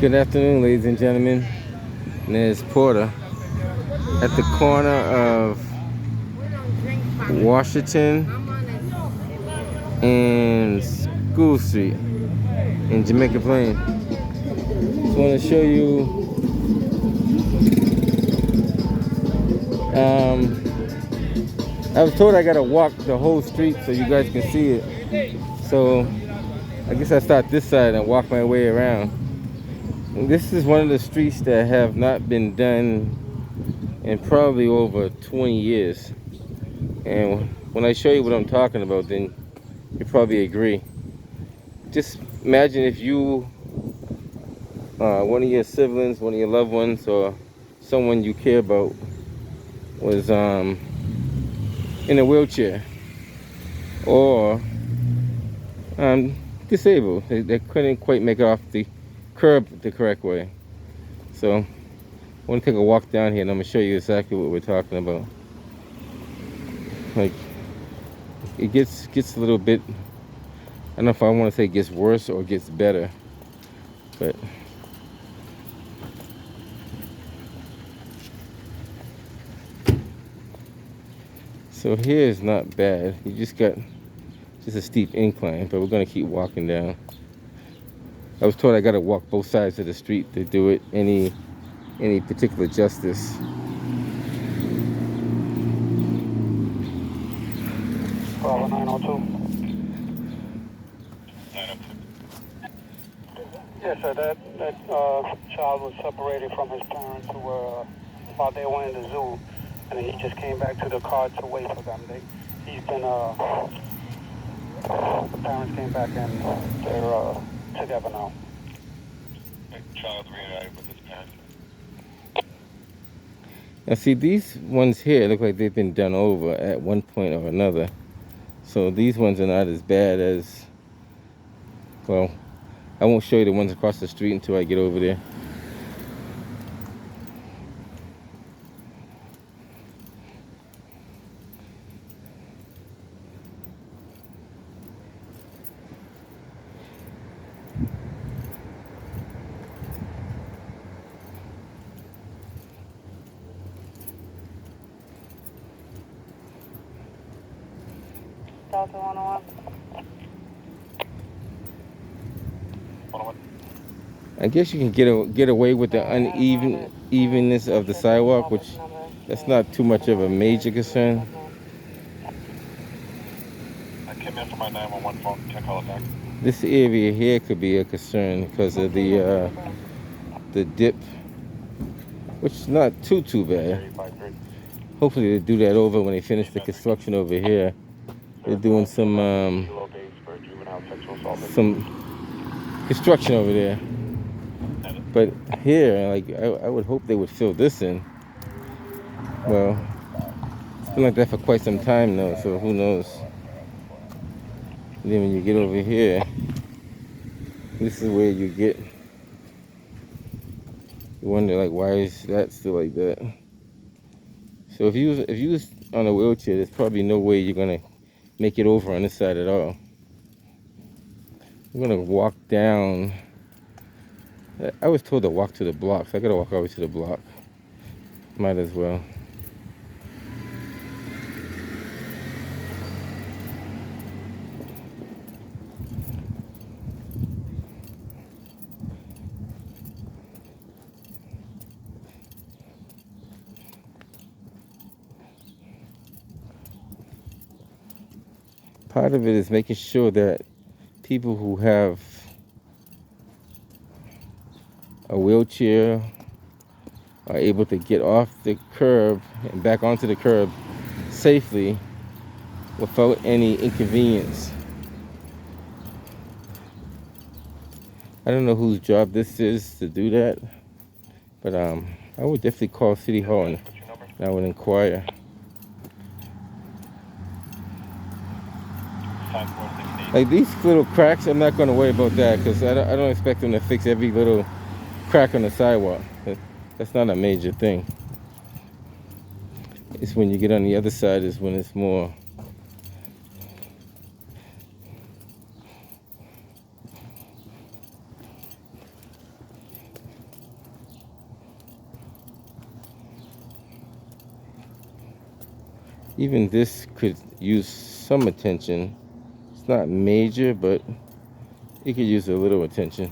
Good afternoon, ladies and gentlemen. There's Porter at the corner of Washington and School Street in Jamaica Plain. Just want to show you I was told I gotta walk the whole street so you guys can see it. So I guess I start this side and walk my way around. This is one of the streets that have not been done in probably over 20 years. And when I show you what I'm talking about, then you probably agree. Just imagine if you, one of your siblings, one of your loved ones, or someone you care about was in a wheelchair or disabled. They couldn't quite make it off the curb the correct way. So I want to take a walk down here and I'm going to show you exactly what we're talking about. Like, it gets a little bit, I don't know if I want to say it gets worse or gets better, but so here is not bad. You just got just a steep incline, but we're gonna keep walking down. I was told I gotta walk both sides of the street to do it any particular justice. Bravo 902. Yes, sir. That child was separated from his parents who were while they were in the zoo, and he just came back to the car to wait for them. He's been the parents came back and they're together now. The child reunited with his parents. Now see, these ones here look like they've been done over at one point or another. So these ones are not as bad as, well, I won't show you the ones across the street until I get over there. Delta 101. I guess you can get away with the unevenness of the sidewalk, which that's not too much of a major concern. I came in for my 911 phone. Can't call it back. This area here could be a concern because of the dip, which is not too bad. Hopefully they do that over when they finish the construction over here. They're doing some construction over there. But here, like, I would hope they would fill this in. Well, it's been like that for quite some time now, so who knows. And then when you get over here, this is where you wonder, like, why is that still like that? So if you was on a wheelchair, there's probably no way you're gonna make it over on this side at all. I'm gonna walk down. I was told to walk to the block, so I gotta walk over to the block. Might as well. Part of it is making sure that people who have a wheelchair are able to get off the curb and back onto the curb safely without any inconvenience. I don't know whose job this is to do that, but I would definitely call City Hall and I would inquire. Like these little cracks, I'm not going to worry about that because I don't expect them to fix every little crack on the sidewalk. That's not a major thing. It's when you get on the other side is when it's more. Even this could use some attention. It's not major, but it could use a little attention.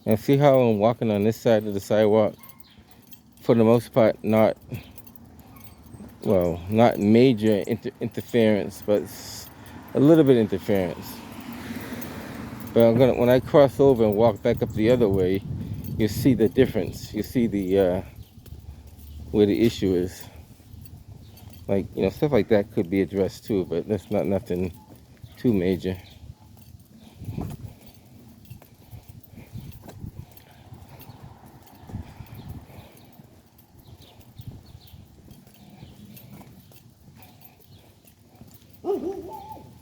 And see how I'm walking on this side of the sidewalk? For the most part, not major interference, but a little bit interference. But when I cross over and walk back up the other way, you see the difference. You see the where the issue is. Like, stuff like that could be addressed too, but that's not nothing too major.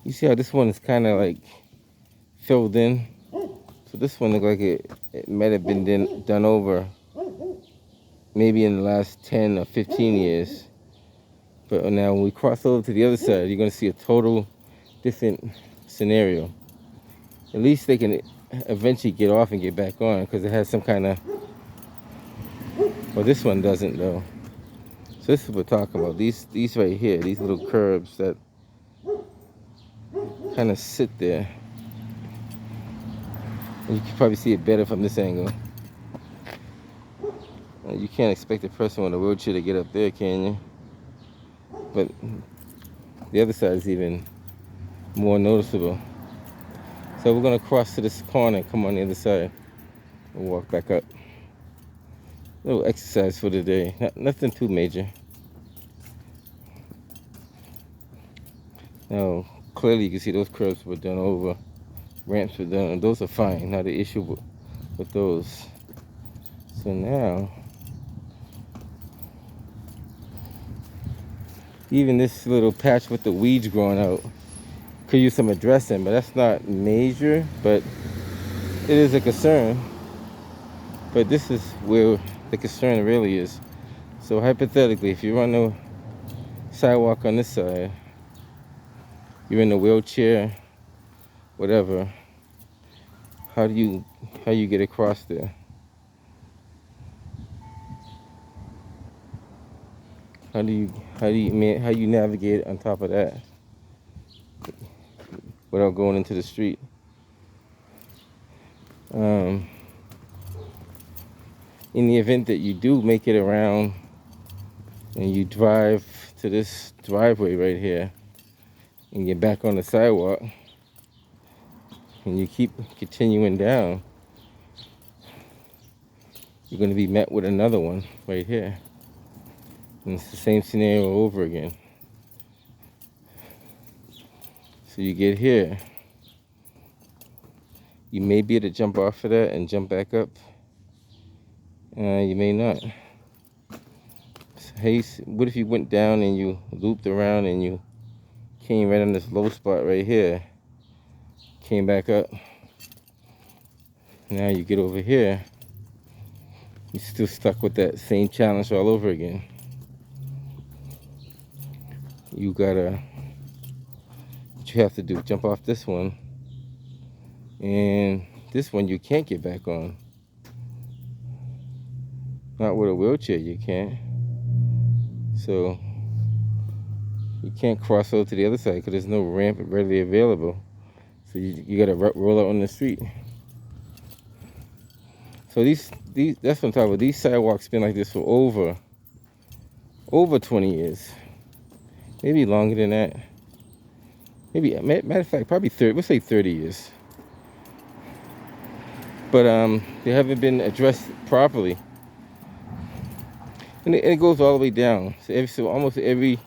You see how this one is kind of like filled in? So this one looks like it might have been done over maybe in the last 10 or 15 years. But now when we cross over to the other side, you're going to see a total different scenario. At least they can eventually get off and get back on because it has some kind of... Well, this one doesn't though. So this is what we're talking about. These right here, these little curbs that kind of sit there. And you can probably see it better from this angle. You can't expect a person with a wheelchair to get up there, can you? But the other side is even more noticeable. So we're going to cross to this corner and come on the other side and walk back up. A little exercise for the day. Nothing too major. Now, clearly you can see those curves were done over. Ramps were done, and those are fine. Not the issue with those. So now, even this little patch with the weeds growing out could use some addressing, but that's not major, but it is a concern. But this is where the concern really is. So hypothetically, if you're on the sidewalk on this side, you're in a wheelchair, whatever, how do you get across there? How do you navigate on top of that without going into the street? In the event that you do make it around and you drive to this driveway right here and get back on the sidewalk and you keep continuing down, you're going to be met with another one right here. And it's the same scenario over again. So you get here, you may be able to jump off of that and jump back up. You may not. Hey, what if you went down and you looped around and you came right on this low spot right here, came back up. Now you get over here, you're still stuck with that same challenge all over again. What you have to do, jump off this one, and this one you can't get back on. Not with a wheelchair, you can't. So you can't cross over to the other side because there's no ramp readily available. So you gotta roll out on the street. So that's what I'm talking about. These sidewalks been like this for over 20 years. Maybe longer than that. Maybe, matter of fact, probably 30, let's say 30 years. But they haven't been addressed properly. And it goes all the way down. So almost every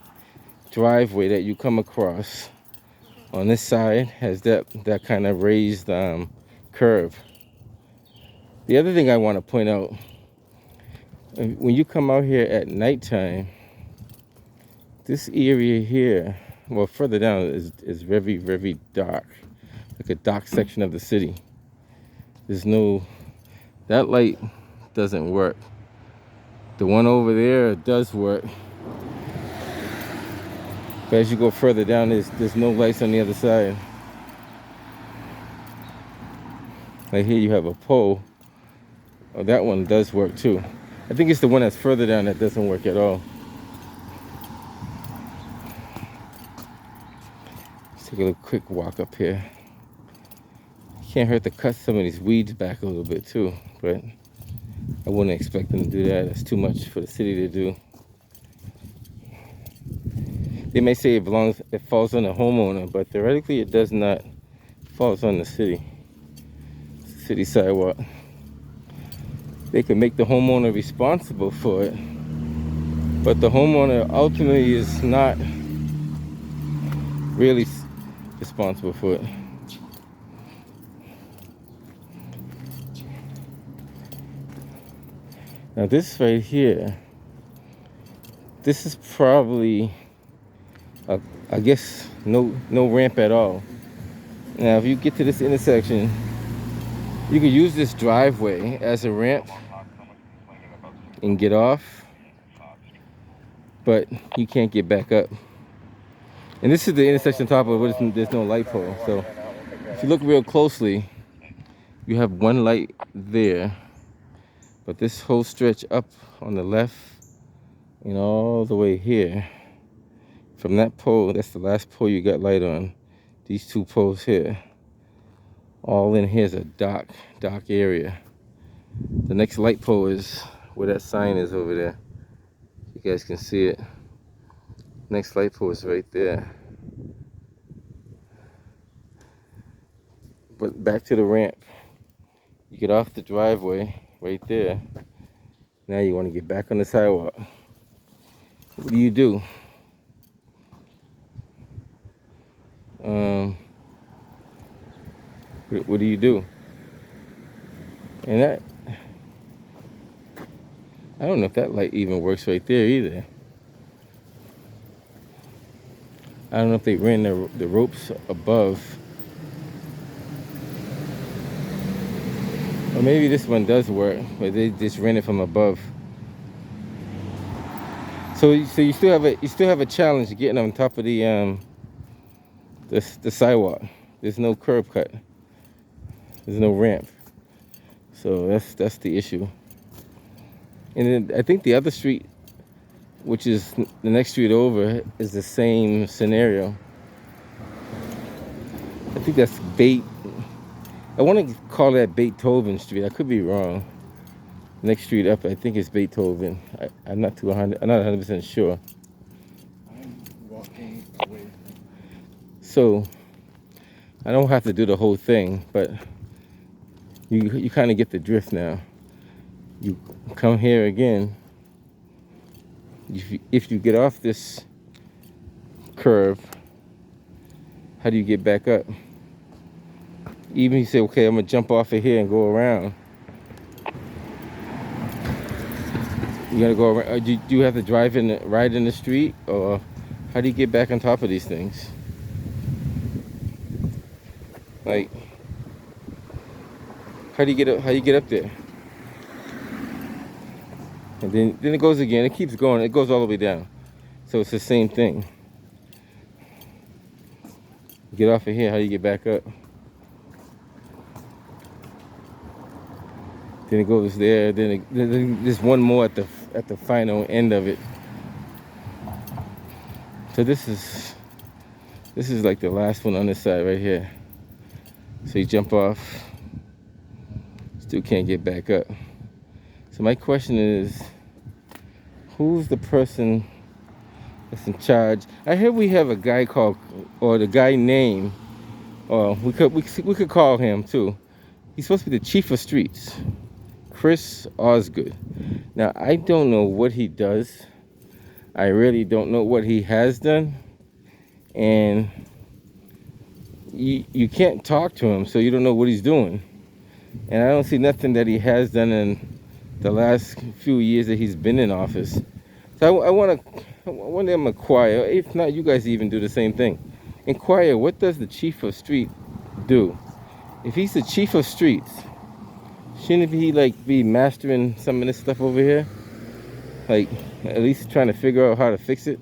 driveway that you come across on this side has that kind of raised curve. The other thing I want to point out, when you come out here at nighttime, this area here, well, further down is very, very dark. like a dock section of the city. There's no, that light doesn't work. The one over there does work. But as you go further down, there's no lights on the other side. Like here you have a pole. Oh, that one does work too. I think it's the one that's further down that doesn't work at all. Let's take a quick walk up here. Can't hurt to cut some of these weeds back a little bit too, but I wouldn't expect them to do that. That's too much for the city to do. They may say it falls on the homeowner, but theoretically it does not. It falls on the city sidewalk. They can make the homeowner responsible for it, but the homeowner ultimately is not really responsible for it. Now this right here, this is probably, I guess, no ramp at all. Now if you get to this intersection, you can use this driveway as a ramp and get off, but you can't get back up. And this is the intersection top of it, there's no light pole. So if you look real closely, you have one light there. But this whole stretch up on the left and all the way here, from that pole, that's the last pole you got light on. These two poles here, all in here is a dock area. The next light pole is where that sign is over there. You guys can see it. Next light pole is right there. But back to the ramp. You get off the driveway right there. Now you want to get back on the sidewalk. What do you do? What do you do? And that, I don't know if that light even works right there either. I don't know if they ran the ropes above. Or maybe this one does work, but they just ran it from above. So you still have a challenge getting on top of the sidewalk. There's no curb cut. There's no ramp. So that's the issue. And then I think the other street, which is the next street over, is the same scenario. I think that's I want to call that Beethoven Street. I could be wrong. Next street up, I think it's Beethoven. I'm not 100% sure. I'm walking away. So I don't have to do the whole thing, but you kind of get the drift now. You come here again. If you get off this curve, how do you get back up? Even you say, okay, I'm gonna jump off of here and go around. You gotta go around. Do you have to ride in the street, or how do you get back on top of these things? Like, how do you get up there? And then it goes again. It keeps going. It goes all the way down. So it's the same thing. Get off of here. How do you get back up? Then it goes there. Then there's one more at the final end of it. So this is like the last one on this side right here. So you jump off. Still can't get back up. So my question is, who's the person that's in charge? I heard we have a guy called, or the guy named, or we could call him too. He's supposed to be the chief of streets, Chris Osgood. Now I don't know what he does. I really don't know what he has done, and you can't talk to him, so you don't know what he's doing. And I don't see nothing that he has done in the last few years that he's been in office. So I want them to inquire. If not, you guys even do the same thing. Inquire, what does the chief of street do? If he's the chief of streets, shouldn't he like be mastering some of this stuff over here? Like at least trying to figure out how to fix it.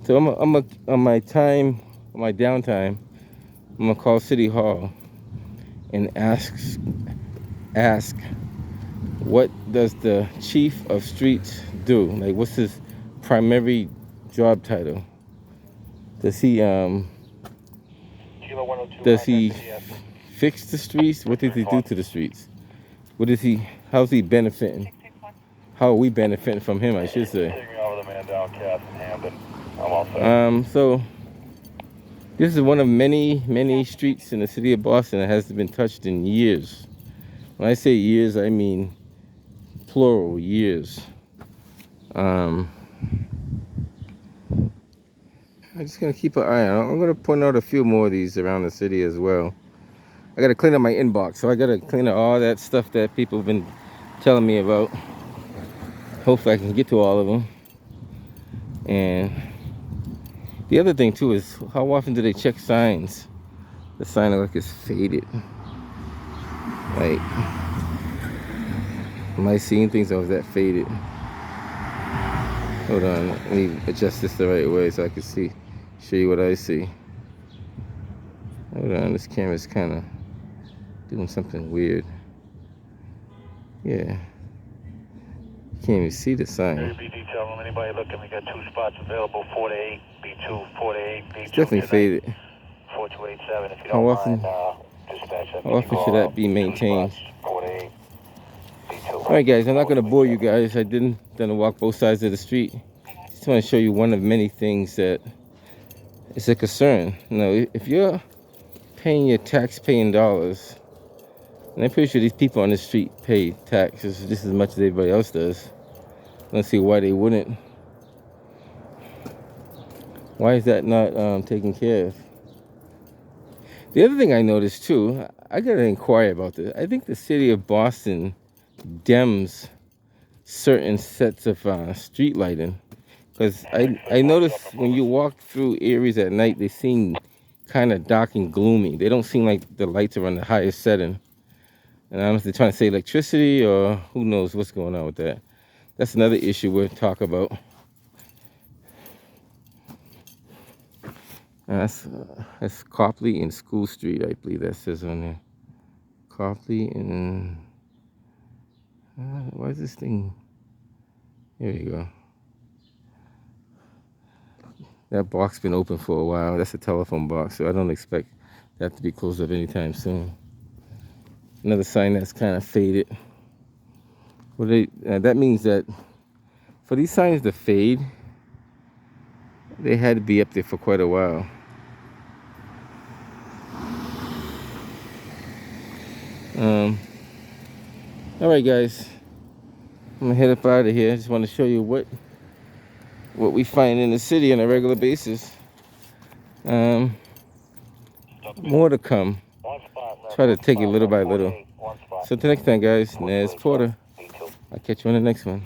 So on my downtime, I'm gonna call City Hall and ask what does the chief of streets do? Like what's his primary job title? Does he fix the streets? What does he do to the streets? How's he benefiting? How are we benefiting from him, I should say. So this is one of many streets in the city of Boston that hasn't been touched in years. When I say years, I mean plural years. I'm just gonna keep an eye on it. I'm gonna point out a few more of these around the city as well. I gotta clean up my inbox, so I gotta clean up all that stuff that people have been telling me about. Hopefully I can get to all of them. And the other thing too is how often do they check signs? The sign looks like it's faded. Like, am I seeing things or is that faded? Hold on, let me adjust this the right way so I can show you what I see. Hold on, this camera's kind of doing something weird. Yeah. Can't even see the sign. detail room. Anybody looking? We got 2 spots available. 4 to 8, B2, 4 to 8, B2. It's definitely faded. 4287. If you How don't often? mind, dispatch that. How often should that be maintained? 4 to 8, B2. All right, guys. I'm not gonna bore you guys. I didn't walk both sides of the street. Just want to show you one of many things that is a concern. You know, if you're paying your tax-paying dollars, and I'm pretty sure these people on the street pay taxes just as much as everybody else does. I don't see why they wouldn't. Why is that not taken care of? The other thing I noticed too, I gotta inquire about this. I think the city of Boston dems certain sets of street lighting. Because I noticed when you walk through areas at night, they seem kind of dark and gloomy. They don't seem like the lights are on the highest setting. And I don't know if they're trying to save electricity or who knows what's going on with that. That's another issue we'll talk about. That's Copley and School Street, I believe that says on there. Copley and... why is this thing... Here we go. That box been open for a while. That's a telephone box, so I don't expect that to be closed up anytime soon. Another sign that's kind of faded. Well, that means that for these signs to fade, they had to be up there for quite a while. All right, guys, I'm gonna head up out of here. I just want to show you what we find in the city on a regular basis. More to come. Try to take it little by little. So till next time, guys, Nez Porter. I'll catch you on the next one.